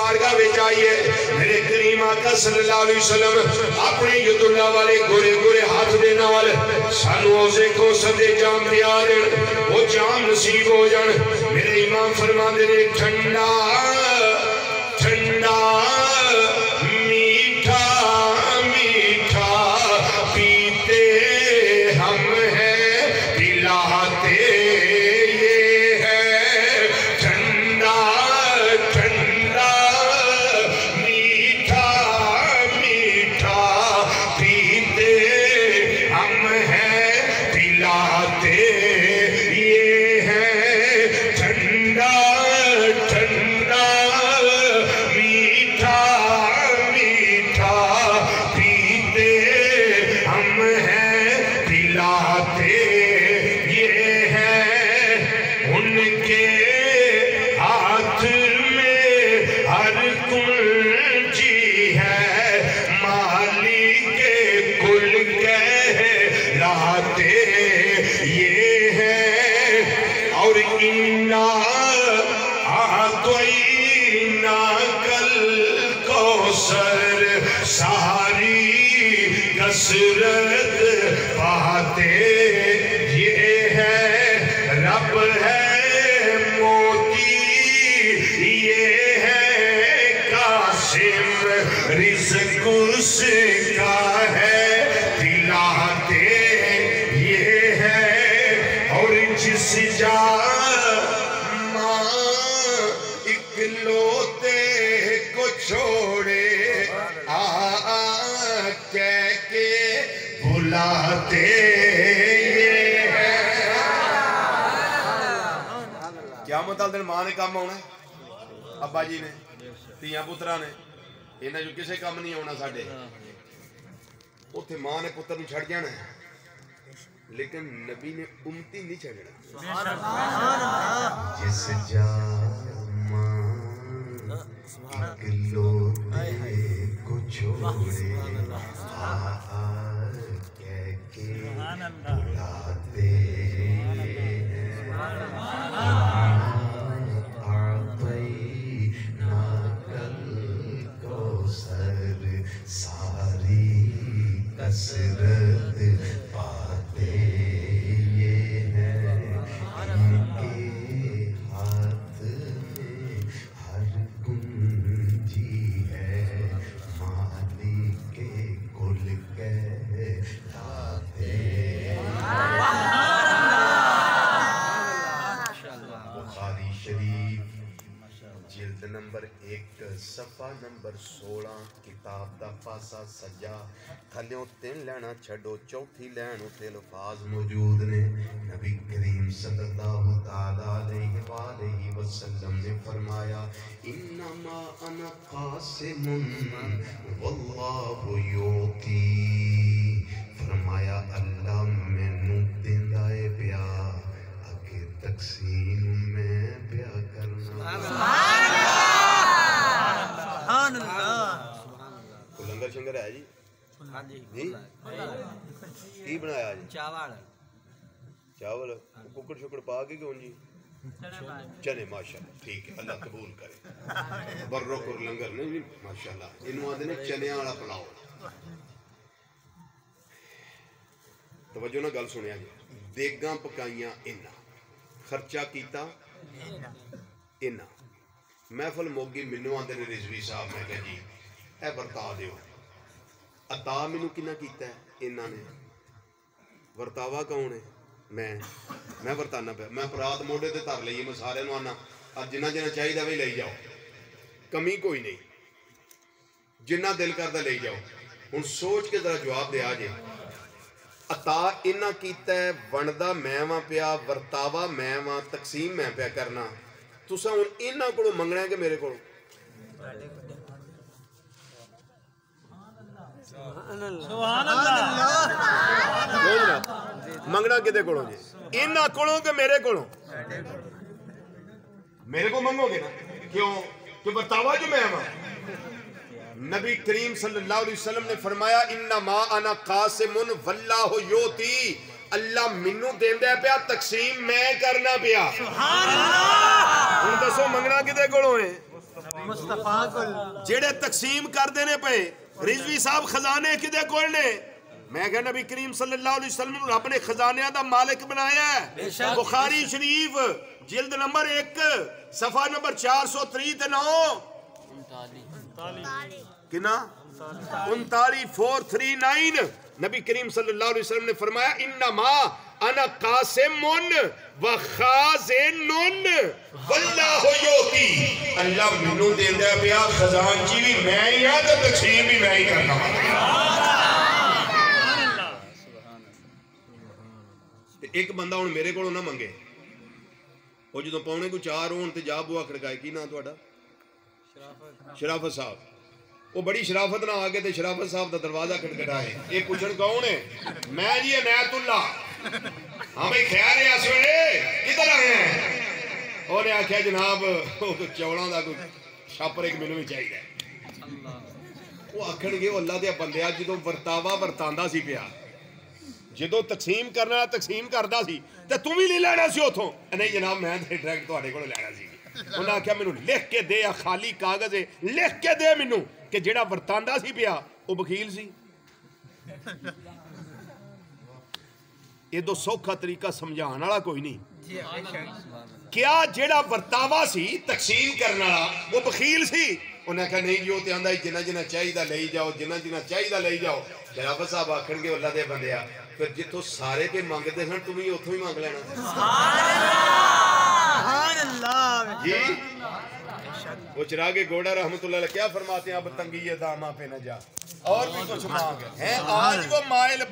بارگاہ وچ آئیے میرے کریم آقا صلی اللہ علیہ وسلم اپنے ید اللہ والے گورے گورے ہاتھ دینا والے سانو اوزے کو سدے جام دیا دین وہ جام نصیب ہو جان میرے امام فرما دے ٹھنڈا ٹھنڈا میٹھا میٹھا پیتے ہم ہیں پلاتے یہ ہے ٹھنڈا ٹھنڈا میٹھا میٹھا پیتے ہم ہیں پلاتے یہ ہے ٹھنڈا ٹھنڈا میٹھا میٹھا پیتے ہم ہیں پلاتے یہ ہے ان کے ہاتھ میں ہر کنجی ہے مالک کل کہلاتے یہ ہے اور انا آتوینا کل کوثر ساری کثرت پاتے یہ ہے رب ہے موتی یہ ہے قاسم رزق اس کا ہے دلاتے یہ ہے اور جس جا ماں اکلوتے کو چھوڑے کہہ کے بلاتے یہ ہے کیا مطلب دن ماں نے کام ہونا ہے ابا جی نے تیاں پترہ نے انہیں جو کسے کام نہیں ہونا ساڑھے اتھے ماں نے پتر چھڑ جانا ہے لیکن نبی نے امتی نہیں چھڑنا جس جا ماں اکلوتے کو چھوڑے کہہ کے بلاتے ساری کثرت پاتے یہ ہے ان کے ہاتھ میں ہر کنجی ہے مالک کل کہلاتے بخاری شریف جلد نمبر 1 صفحہ نمبر 16 کتاب دا پاسا سجا تھلیوں 3 لینا چھڑو چوتھی لین اتے الفاظ موجود نے نبی کریم صلی اللہ تعالیٰ علیہ وآلہ وسلم نے فرمایا انما انا قاسم واللہ یوتی فرمایا اللہ میں نو دندائے پیا اگر تقسیم میں پیا کرنا لنگر شنگر ہے جی کی بنایا جی چاول ککڑ شکڑ پا کے کیوں جی چنے ماشاءاللہ ٹھیک ہے اللہ قبول کرے برو کر لنگر نہیں جی ماشاءاللہ انہوں آدھے نے چنے آڑا پلاؤ توجہ نہ گل سنیا جی دیگاں پکائیاں انہ خرچہ کیتا انہ محفل موگی منو آندے نے رضوی صاحب میں کہا جی اے برتا دیو عطا منو کنہ کیتا ہے انہاں نے ورتاوا کون ہے میں ورتانا پہ میں پرات موڑے دے تار لئیے میں سارے نو آنا اب جنہ جنہ چاہی دا بھی لئی جاؤ کمی کوئی نہیں جنہ دل کر دا لئی جاؤ ان سوچ کے ذرا جواب دے آجے عطا انہاں کیتا ہے وندہ میں وہاں پیا ورتاوا میں وہاں تقسیم میں پیا کرنا تو سا ان انہاں کو منگنا ہے کہ میرے کو سبحان اللہ منگنا کدے کولوں جی انہاں کولوں کہ میرے کولوں میرے کو منگو گے نا کیوں کہ ورتاوا جو میں وہاں نبی کریم صلی اللہ علیہ وسلم نے فرمایا انما انا قاسم واللہ یوتی اللہ منو دیندے پیا تقسیم میں کرنا پیا سبحان اللہ ان دسو منگنا کدے کولوں ہے جڑے تقسیم کردے نے پے رضوی صاحب خزانے کدے کول نے میں کہ نبی کریم صلی اللہ علیہ وسلم رب نے خزانیاں دا مالک بنایا ہے بخاری شریف جلد نمبر 1 صفحہ نمبر 439 کنا 439 نبی کریم صلی اللہ علیہ وسلم نے فرمایا انما انا قاسم و خازن واللہ یوتی اللہ منو دیندہ پیا خزانچی بھی میں ہی ہاں تو تقسیم بھی میں ہی کرنا ایک بندہ ہوں میرے کو نہ منگے وہ جدو پونے کو 4 ہون تے جا بوا کھڑکائے کی نا تو شرافت صاحب وہ بڑی شرافت نہ آگے تے شرافت صاحب دا دروازہ کھڑکڑائے یہ پوچھن کون ہے میں جی عنایت اللہ ہاں بھئی خیر ہے اسوے کدھر آئے ہیں اور نے آکھیا جناب چوڑاں دا کوئی شاپر ایک منو بھی چاہیے وہ آکھڑ گئے وہ اللہ دیا بندیا جدو ورتاوا ورتاندہ سی پیا جدو تقسیم کرنا تقسیم کردہ سی تے تم ہی نہیں لینا سی اتھوں نہیں جناب میں تے ڈائریکٹ تواڈے کولوں لینا سی انہاں نے آکھیا مینوں لکھ کے دے یا خالی کاغذ ہے لکھ کے دے مینوں کہ جڑا ورتاندہ سی پیا وہ بخیل سی یہ دو سوکھا طریقہ سمجھان والا کوئی نہیں کیا جڑا ورتاوا سی تقسیم کرنا وہ بخیل سی انہاں نے کہا نہیں جو تے آندا جنہ جنہ چاہیے لئی جاؤ جنہ جنہ چاہیے لئی جاؤ شرافت صاحب آکھن گے اللہ دے بندیا پھر جتوں سارے پہ مانگتے سن تم ہی اتھوں ہی مانگ لینا سبحان اللہ جی وہ چراغ گوڑا رحمت اللہ علیہ کیا فرماتے ہیں اب تنگی داما پہ نہ جا اور بھی کچھ مانگ ہے آج وہ مائل